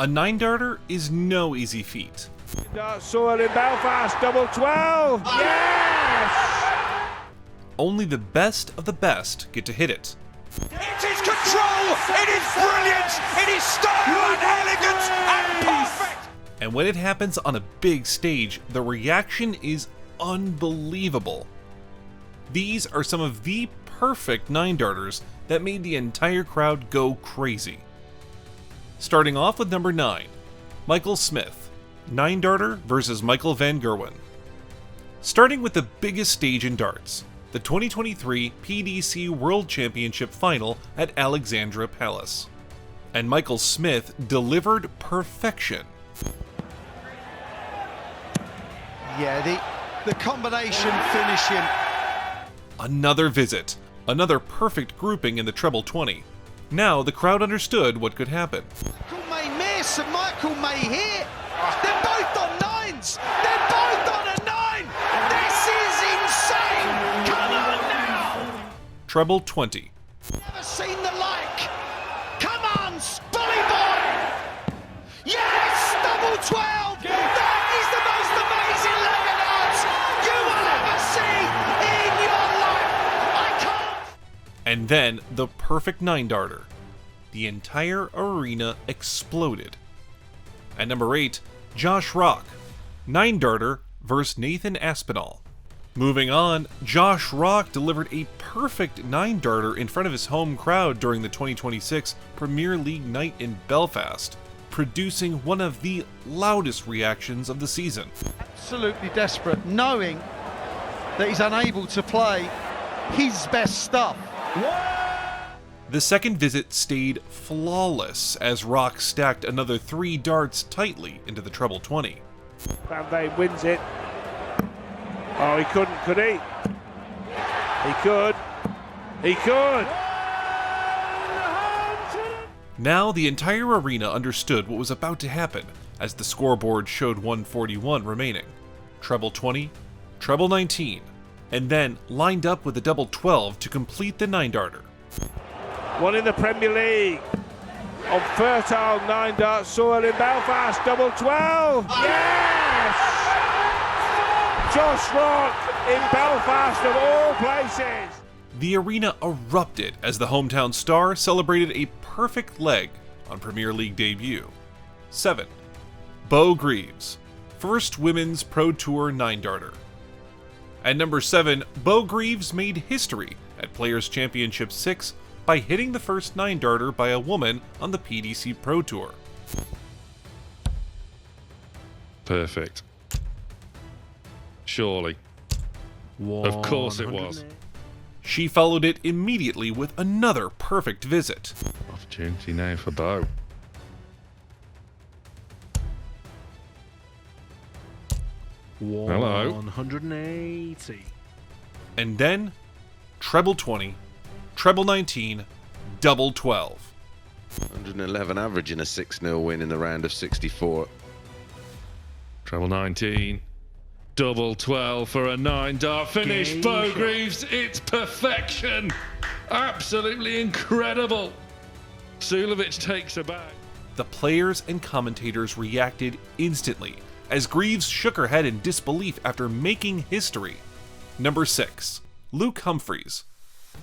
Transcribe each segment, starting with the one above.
A 9-darter is no easy feat. Soil in Belfast, double 12! Yes! Only the best of the best get to hit it. It is control! It is brilliant! It is style and elegance and perfect! And when it happens on a big stage, the reaction is unbelievable. These are some of the perfect 9-darters that made the entire crowd go crazy. Starting off with number 9, Michael Smith, 9-darter versus Michael van Gerwen. Starting with the biggest stage in darts, the 2023 PDC World Championship Final at Alexandra Palace. And Michael Smith delivered perfection. Yeah, the combination finishing. Another visit, another perfect grouping in the treble 20. Now the crowd understood what could happen. Michael may miss and Michael may hit. They're both on 9s. They're both on a 9. This is insane. Come on now. Treble 20. Never seen the like. Come on, Spully boy. Yes, double 12. That is the most amazing leg of darts you will ever see in your life. I can't. And then the perfect 9-darter. The entire arena exploded. At number 8, Josh Rock, 9-darter versus Nathan Aspinall. Moving on, Josh Rock delivered a perfect 9-darter in front of his home crowd during the 2026 Premier League night in Belfast, producing one of the loudest reactions of the season. Absolutely desperate, knowing that he's unable to play his best stuff. The second visit stayed flawless as Rock stacked another 3 darts tightly into the treble 20. Van Veen wins it. Oh, he couldn't, could he? He could. He could. Now the entire arena understood what was about to happen as the scoreboard showed 141 remaining. Treble 20, treble 19, and then lined up with a double 12 to complete the 9-darter. One in the Premier League. On fertile 9-dart soil in Belfast, double 12. Yes! Josh Rock in Belfast of all places. The arena erupted as the hometown star celebrated a perfect leg on Premier League debut. 7. Bo Greaves, first women's Pro Tour 9-darter. At number 7, Bo Greaves made history at Players Championship 6 by hitting the first 9-darter by a woman on the PDC Pro Tour. Perfect. Surely. Of course it was. She followed it immediately with another perfect visit. Opportunity now for Bo. Hello. 180. And then, treble 20, treble 19, double 12. 111 average in a 6-0 win in the round of 64. Treble 19. Double 12 for a 9-dart finish. Bo Greaves, it's perfection. Absolutely incredible. Sulovic takes her back. The players and commentators reacted instantly as Greaves shook her head in disbelief after making history. Number 6, Luke Humphries,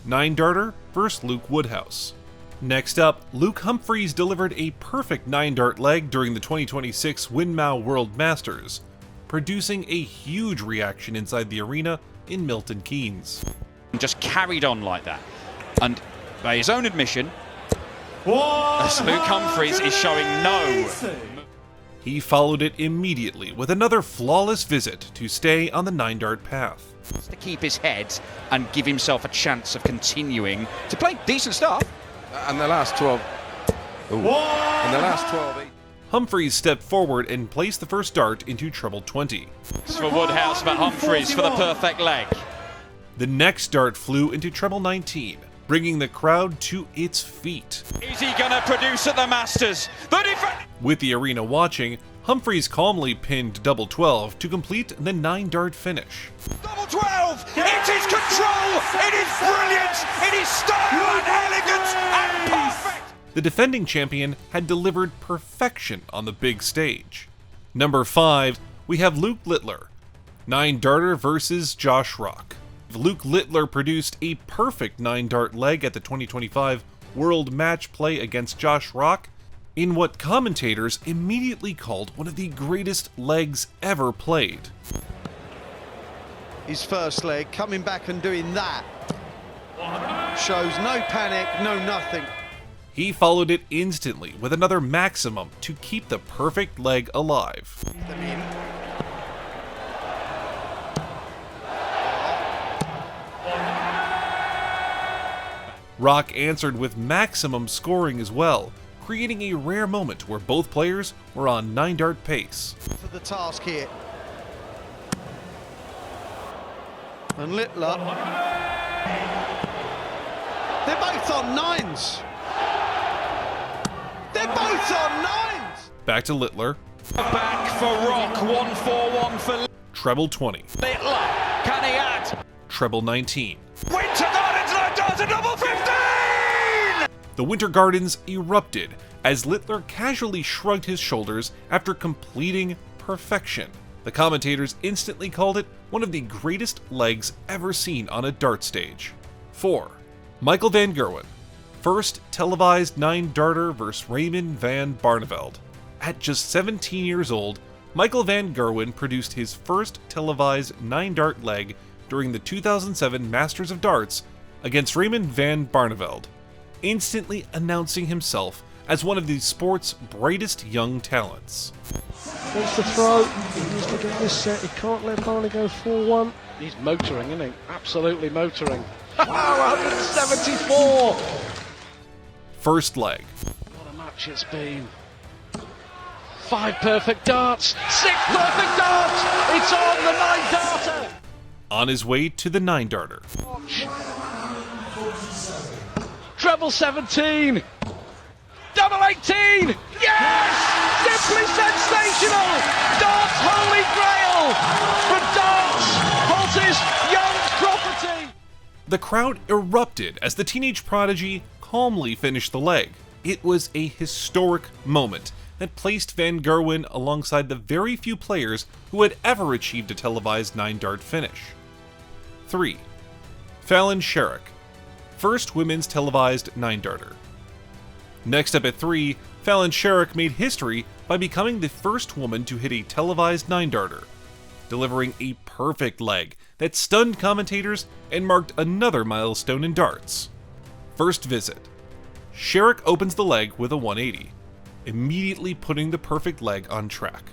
9-darter versus Luke Woodhouse. Next up, Luke Humphries delivered a perfect 9-dart leg during the 2026 Winmau World Masters, producing a huge reaction inside the arena in Milton Keynes. Just carried on like that. And by his own admission, as Luke Humphries is showing no. He followed it immediately with another flawless visit to stay on the 9-dart path. To keep his head and give himself a chance of continuing to play decent stuff. And the last 12. Ooh. And the last 12. Humphries stepped forward and placed the first dart into treble 20. It's for Woodhouse, but Humphries for the perfect leg. The next dart flew into treble 19, bringing the crowd to its feet. Is he going to produce at the Masters? With the arena watching, Humphries calmly pinned double 12 to complete the 9-dart finish. Double 12! It is control! It is brilliant! It is style and elegance and perfect! the defending champion had delivered perfection on the big stage. Number 5, we have Luke Littler, 9-darter versus Josh Rock. Luke Littler produced a perfect 9-dart leg at the 2025 World Match Play against Josh Rock in what commentators immediately called one of the greatest legs ever played. His first leg, coming back and doing that. Shows no panic, no nothing. He followed it instantly with another maximum to keep the perfect leg alive. Them in. Rock answered with maximum scoring as well, creating a rare moment where both players were on 9-dart pace. For the task here. And Littler. They're both on 9s. They're both on 9s. Back to Littler. Back for Rock, 1-4-1 for Treble 20. Littler. Can he add? Treble 19. Winter Gardens 9-darts, a double 15! The Winter Gardens erupted as Littler casually shrugged his shoulders after completing perfection. The commentators instantly called it one of the greatest legs ever seen on a dart stage. 4. Michael van Gerwen, first televised 9-darter versus Raymond van Barneveld. At just 17 years old, Michael van Gerwen produced his first televised 9-dart leg during the 2007 Masters of Darts against Raymond van Barneveld, instantly announcing himself as one of the sport's brightest young talents. Wants to throw. He needs to get this set. He can't let Barney go 4-1. He's motoring, isn't he? Absolutely motoring. 174! First leg. What a match it's been. 5 perfect darts. 6 perfect darts! It's on the 9-darter! On his way to the 9-darter. Treble 17! Double 18! Yes! Simply sensational! Darts Holy Grail! For Darts, Holt's young property! The crowd erupted as the teenage prodigy calmly finished the leg. It was a historic moment that placed Van Gerwen alongside the very few players who had ever achieved a televised 9-dart finish. 3. Fallon Sherrock, first women's televised 9-darter. Next up at 3, Fallon Sherrock made history by becoming the first woman to hit a televised 9-darter, delivering a perfect leg that stunned commentators and marked another milestone in darts. First visit. Sherrock opens the leg with a 180, immediately putting the perfect leg on track.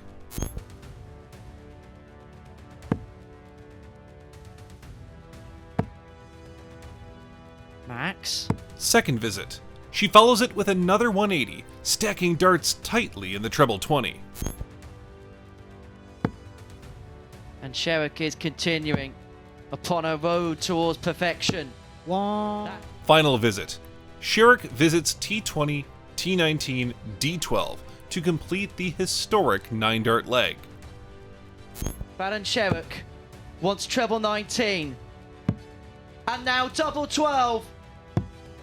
Max? Second visit. She follows it with another 180, stacking darts tightly in the treble 20. And Sherrock is continuing upon a road towards perfection. Final visit. Sherrock visits T20, T19, D12 to complete the historic 9-dart leg. Fallon Sherrock wants treble 19. And now double 12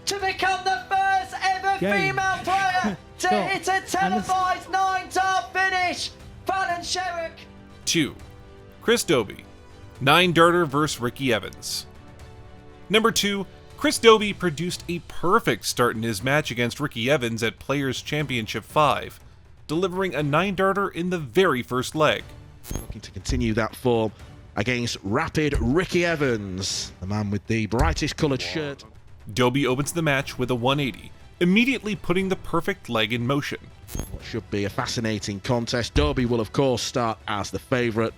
to become the first ever female player to hit a televised 9-dart finish. Fallon Sherrock. 2. Chris Dobey, 9-darter versus Ricky Evans. Number 2, Chris Dobey produced a perfect start in his match against Ricky Evans at Players Championship 5, delivering a 9-darter in the very first leg. Looking to continue that form against rapid Ricky Evans, the man with the brightest coloured shirt. Dobey opens the match with a 180, immediately putting the perfect leg in motion. What should be a fascinating contest. Dobey will of course start as the favourite,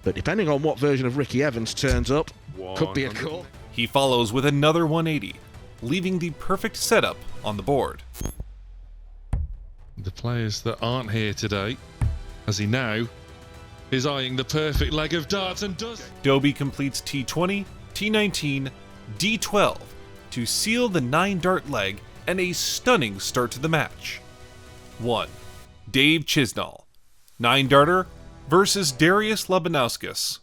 but depending on what version of Ricky Evans turns up, could be a call. He follows with another 180, leaving the perfect setup on the board. The players that aren't here today, as he now is eyeing the perfect leg of darts and does. Dobey completes T20, T19, D12 to seal the 9-dart leg and a stunning start to the match. 1. Dave Chisnall, 9-darter versus Darius Labanauskas.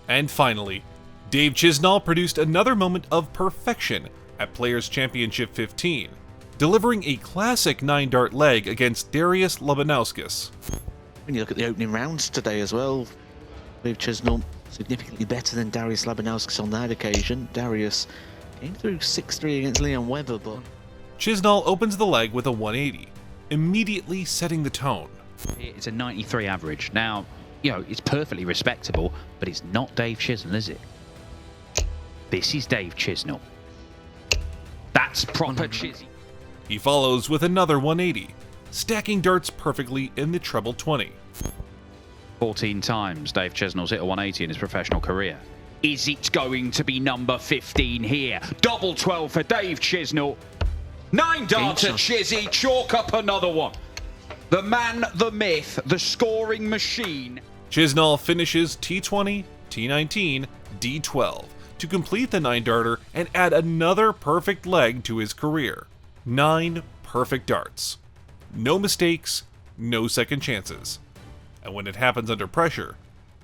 And finally, Dave Chisnall produced another moment of perfection at Players Championship 15, delivering a classic 9-dart leg against Darius Labanauskas. When you look at the opening rounds today as well, with Chisnall significantly better than Darius Labanauskas on that occasion. Darius came through 6-3 against Leon Webber, but Chisnall opens the leg with a 180, immediately setting the tone. It's a 93 average. Now, you know, it's perfectly respectable, but it's not Dave Chisnall, is it? This is Dave Chisnall. That's proper Chizzy. He follows with another 180, stacking darts perfectly in the treble 20. 14 times Dave Chisnall's hit a 180 in his professional career. Is it going to be number 15 here? Double 12 for Dave Chisnall. 9-darter Chizzy, chalk up another one. The man, the myth, the scoring machine. Chisnall finishes T20, T19, D12 to complete the 9-darter and add another perfect leg to his career. 9 perfect darts. No mistakes, no second chances. And when it happens under pressure,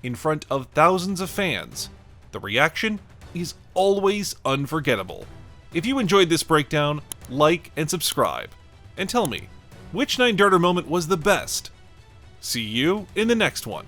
in front of thousands of fans, the reaction is always unforgettable. If you enjoyed this breakdown, like and subscribe, and tell me, which 9-darter moment was the best? See you in the next one.